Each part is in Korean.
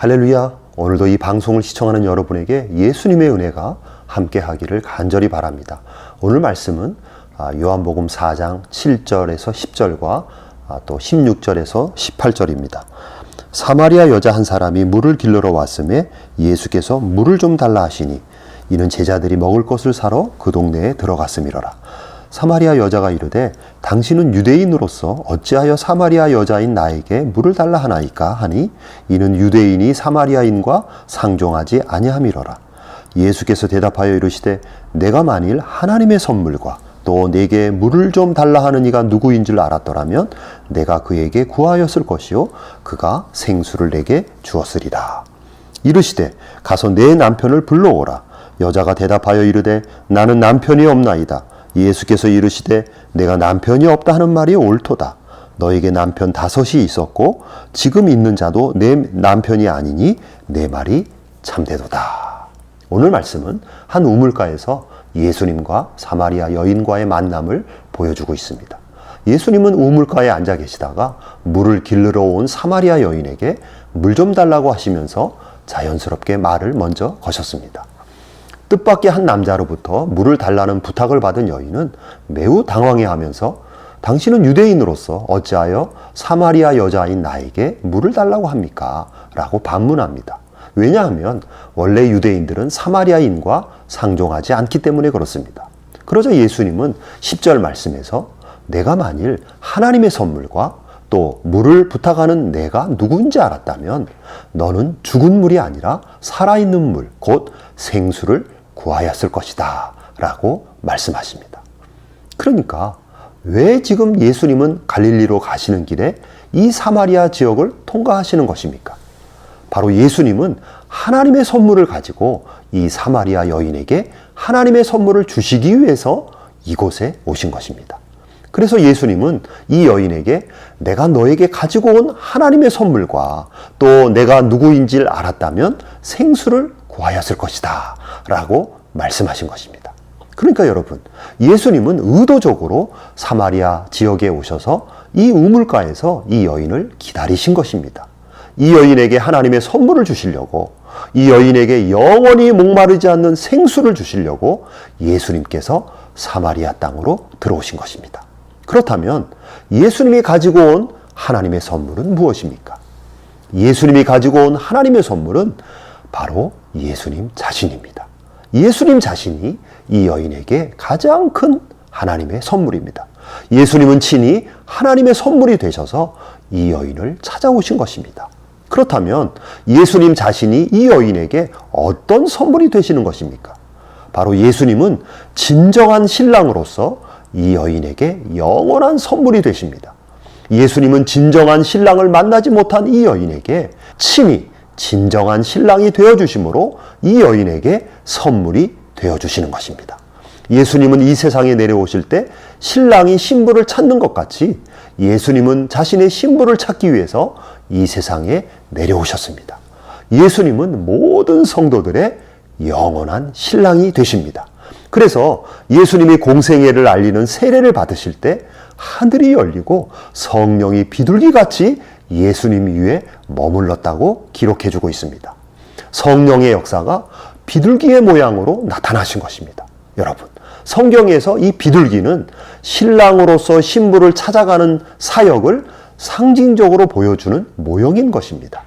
할렐루야. 오늘도 이 방송을 시청하는 여러분에게 예수님의 은혜가 함께 하기를 간절히 바랍니다. 오늘 말씀은 요한복음 4장 7절에서 10절과 또 16절에서 18절입니다. 사마리아 여자 한 사람이 물을 길러러 왔음에 예수께서 물을 좀 달라 하시니 이는 제자들이 먹을 것을 사러 그 동네에 들어갔음이로라. 사마리아 여자가 이르되 당신은 유대인으로서 어찌하여 사마리아 여자인 나에게 물을 달라 하나이까 하니 이는 유대인이 사마리아인과 상종하지 아니함이로라. 예수께서 대답하여 이르시되 내가 만일 하나님의 선물과 또 내게 물을 좀 달라 하는 이가 누구인 줄 알았더라면 내가 그에게 구하였을 것이요 그가 생수를 내게 주었으리라. 이르시되 가서 내 남편을 불러오라. 여자가 대답하여 이르되 나는 남편이 없나이다. 예수께서 이르시되 내가 남편이 없다 하는 말이 옳도다. 너에게 남편 5이 있었고 지금 있는 자도 내 남편이 아니니 내 말이 참되도다. 오늘 말씀은 한 우물가에서 예수님과 사마리아 여인과의 만남을 보여주고 있습니다. 예수님은 우물가에 앉아 계시다가 물을 길르러 온 사마리아 여인에게 물 좀 달라고 하시면서 자연스럽게 말을 먼저 거셨습니다. 뜻밖의 한 남자로부터 물을 달라는 부탁을 받은 여인은 매우 당황해하면서 당신은 유대인으로서 어찌하여 사마리아 여자인 나에게 물을 달라고 합니까? 라고 반문합니다. 왜냐하면 원래 유대인들은 사마리아인과 상종하지 않기 때문에 그렇습니다. 그러자 예수님은 10절 말씀에서 내가 만일 하나님의 선물과 또 물을 부탁하는 내가 누구인지 알았다면 너는 죽은 물이 아니라 살아있는 물, 곧 생수를 구하였을 것이다 라고 말씀하십니다. 그러니까 왜 지금 예수님은 갈릴리로 가시는 길에 이 사마리아 지역을 통과하시는 것입니까? 바로 예수님은 하나님의 선물을 가지고 이 사마리아 여인에게 하나님의 선물을 주시기 위해서 이곳에 오신 것입니다. 그래서 예수님은 이 여인에게 내가 너에게 가지고 온 하나님의 선물과 또 내가 누구인지를 알았다면 생수를 구하였을 것이다 라고 말씀하신 것입니다. 그러니까 여러분, 예수님은 의도적으로 사마리아 지역에 오셔서 이 우물가에서 이 여인을 기다리신 것입니다. 이 여인에게 하나님의 선물을 주시려고, 이 여인에게 영원히 목마르지 않는 생수를 주시려고 예수님께서 사마리아 땅으로 들어오신 것입니다. 그렇다면 예수님이 가지고 온 하나님의 선물은 무엇입니까? 예수님이 가지고 온 하나님의 선물은 바로 예수님 자신입니다. 예수님 자신이 이 여인에게 가장 큰 하나님의 선물입니다. 예수님은 친히 하나님의 선물이 되셔서 이 여인을 찾아오신 것입니다. 그렇다면 예수님 자신이 이 여인에게 어떤 선물이 되시는 것입니까? 바로 예수님은 진정한 신랑으로서 이 여인에게 영원한 선물이 되십니다. 예수님은 진정한 신랑을 만나지 못한 이 여인에게 친히 진정한 신랑이 되어주심으로 이 여인에게 선물이 되어주시는 것입니다. 예수님은 이 세상에 내려오실 때 신랑이 신부를 찾는 것 같이 예수님은 자신의 신부를 찾기 위해서 이 세상에 내려오셨습니다. 예수님은 모든 성도들의 영원한 신랑이 되십니다. 그래서 예수님이 공생애를 알리는 세례를 받으실 때 하늘이 열리고 성령이 비둘기같이 예수님 위에 머물렀다고 기록해주고 있습니다. 성령의 역사가 비둘기의 모양으로 나타나신 것입니다. 여러분, 성경에서 이 비둘기는 신랑으로서 신부를 찾아가는 사역을 상징적으로 보여주는 모형인 것입니다.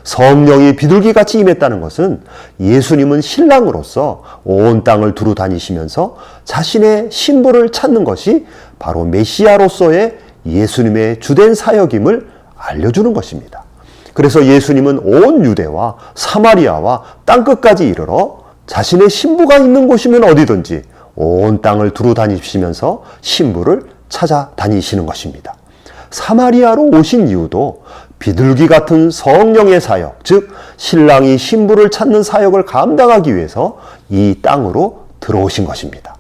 성령이 비둘기같이 임했다는 것은 예수님은 신랑으로서 온 땅을 두루 다니시면서 자신의 신부를 찾는 것이 바로 메시아로서의 예수님의 주된 사역임을 알려주는 것입니다. 그래서 예수님은 온 유대와 사마리아와 땅끝까지 이르러 자신의 신부가 있는 곳이면 어디든지 온 땅을 두루 다니시면서 신부를 찾아다니시는 것입니다. 사마리아로 오신 이유도 비둘기 같은 성령의 사역, 즉 신랑이 신부를 찾는 사역을 감당하기 위해서 이 땅으로 들어오신 것입니다.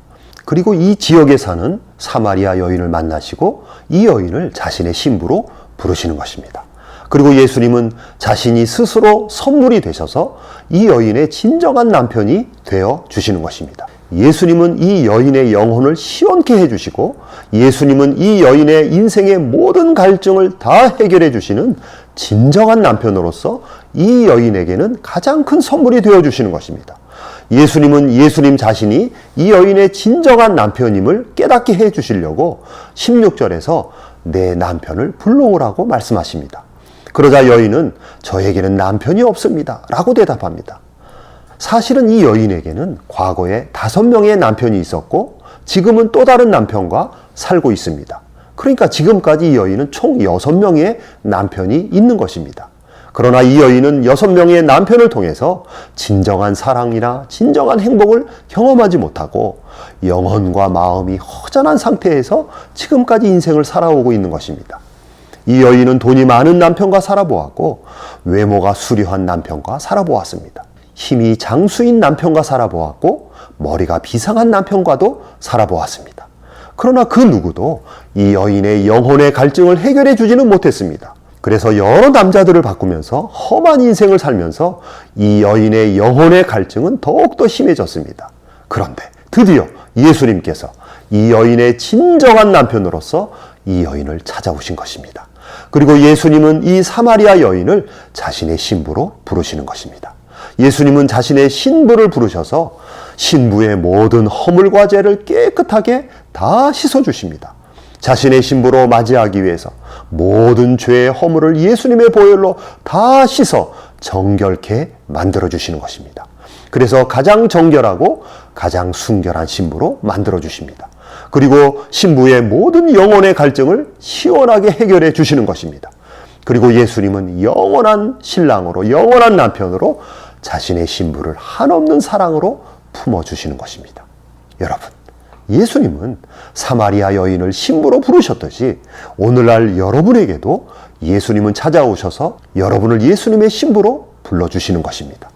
그리고 이 지역에 사는 사마리아 여인을 만나시고 이 여인을 자신의 신부로 부르시는 것입니다. 그리고 예수님은 자신이 스스로 선물이 되셔서 이 여인의 진정한 남편이 되어 주시는 것입니다. 예수님은 이 여인의 영혼을 시원케 해주시고 예수님은 이 여인의 인생의 모든 갈증을 다 해결해 주시는 진정한 남편으로서 이 여인에게는 가장 큰 선물이 되어주시는 것입니다. 예수님은 예수님 자신이 이 여인의 진정한 남편임을 깨닫게 해주시려고 16절에서 내 남편을 불러오라고 말씀하십니다. 그러자 여인은 저에게는 남편이 없습니다 라고 대답합니다. 사실은 이 여인에게는 과거에 5명의 남편이 있었고 지금은 또 다른 남편과 살고 있습니다. 그러니까 지금까지 이 여인은 총 6명의 남편이 있는 것입니다. 그러나 이 여인은 6명의 남편을 통해서 진정한 사랑이나 진정한 행복을 경험하지 못하고 영혼과 마음이 허전한 상태에서 지금까지 인생을 살아오고 있는 것입니다. 이 여인은 돈이 많은 남편과 살아보았고 외모가 수려한 남편과 살아보았습니다. 힘이 장수인 남편과 살아보았고 머리가 비상한 남편과도 살아보았습니다. 그러나 그 누구도 이 여인의 영혼의 갈증을 해결해 주지는 못했습니다. 그래서 여러 남자들을 바꾸면서 험한 인생을 살면서 이 여인의 영혼의 갈증은 더욱더 심해졌습니다. 그런데 드디어 예수님께서 이 여인의 진정한 남편으로서 이 여인을 찾아오신 것입니다. 그리고 예수님은 이 사마리아 여인을 자신의 신부로 부르시는 것입니다. 예수님은 자신의 신부를 부르셔서 신부의 모든 허물과 죄를 깨끗하게 다 씻어주십니다. 자신의 신부로 맞이하기 위해서 모든 죄의 허물을 예수님의 보혈로 다 씻어 정결케 만들어주시는 것입니다. 그래서 가장 정결하고 가장 순결한 신부로 만들어주십니다. 그리고 신부의 모든 영혼의 갈증을 시원하게 해결해 주시는 것입니다. 그리고 예수님은 영원한 신랑으로 영원한 남편으로 자신의 신부를 한없는 사랑으로 품어주시는 것입니다. 여러분, 예수님은 사마리아 여인을 신부로 부르셨듯이 오늘날 여러분에게도 예수님은 찾아오셔서 여러분을 예수님의 신부로 불러주시는 것입니다.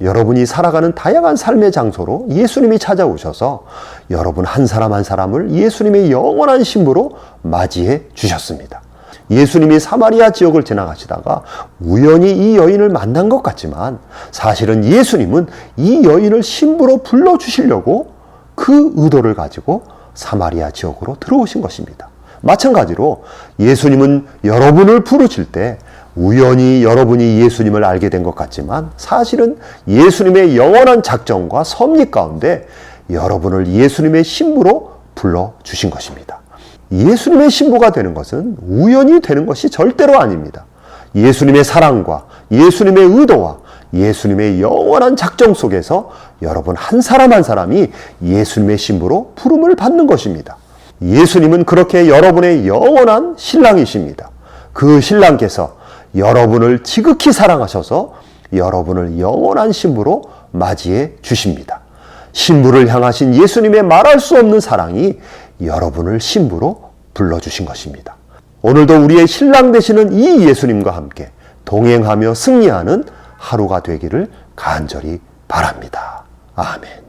여러분이 살아가는 다양한 삶의 장소로 예수님이 찾아오셔서 여러분 한 사람 한 사람을 예수님의 영원한 신부로 맞이해 주셨습니다. 예수님이 사마리아 지역을 지나가시다가 우연히 이 여인을 만난 것 같지만 사실은 예수님은 이 여인을 신부로 불러주시려고 그 의도를 가지고 사마리아 지역으로 들어오신 것입니다. 마찬가지로 예수님은 여러분을 부르실 때 우연히 여러분이 예수님을 알게 된 것 같지만 사실은 예수님의 영원한 작정과 섭리 가운데 여러분을 예수님의 신부로 불러주신 것입니다. 예수님의 신부가 되는 것은 우연히 되는 것이 절대로 아닙니다. 예수님의 사랑과 예수님의 의도와 예수님의 영원한 작정 속에서 여러분 한 사람 한 사람이 예수님의 신부로 부름을 받는 것입니다. 예수님은 그렇게 여러분의 영원한 신랑이십니다. 그 신랑께서 여러분을 지극히 사랑하셔서 여러분을 영원한 신부로 맞이해 주십니다. 신부를 향하신 예수님의 말할 수 없는 사랑이 여러분을 신부로 불러주신 것입니다. 오늘도 우리의 신랑 되시는 이 예수님과 함께 동행하며 승리하는 하루가 되기를 간절히 바랍니다. 아멘.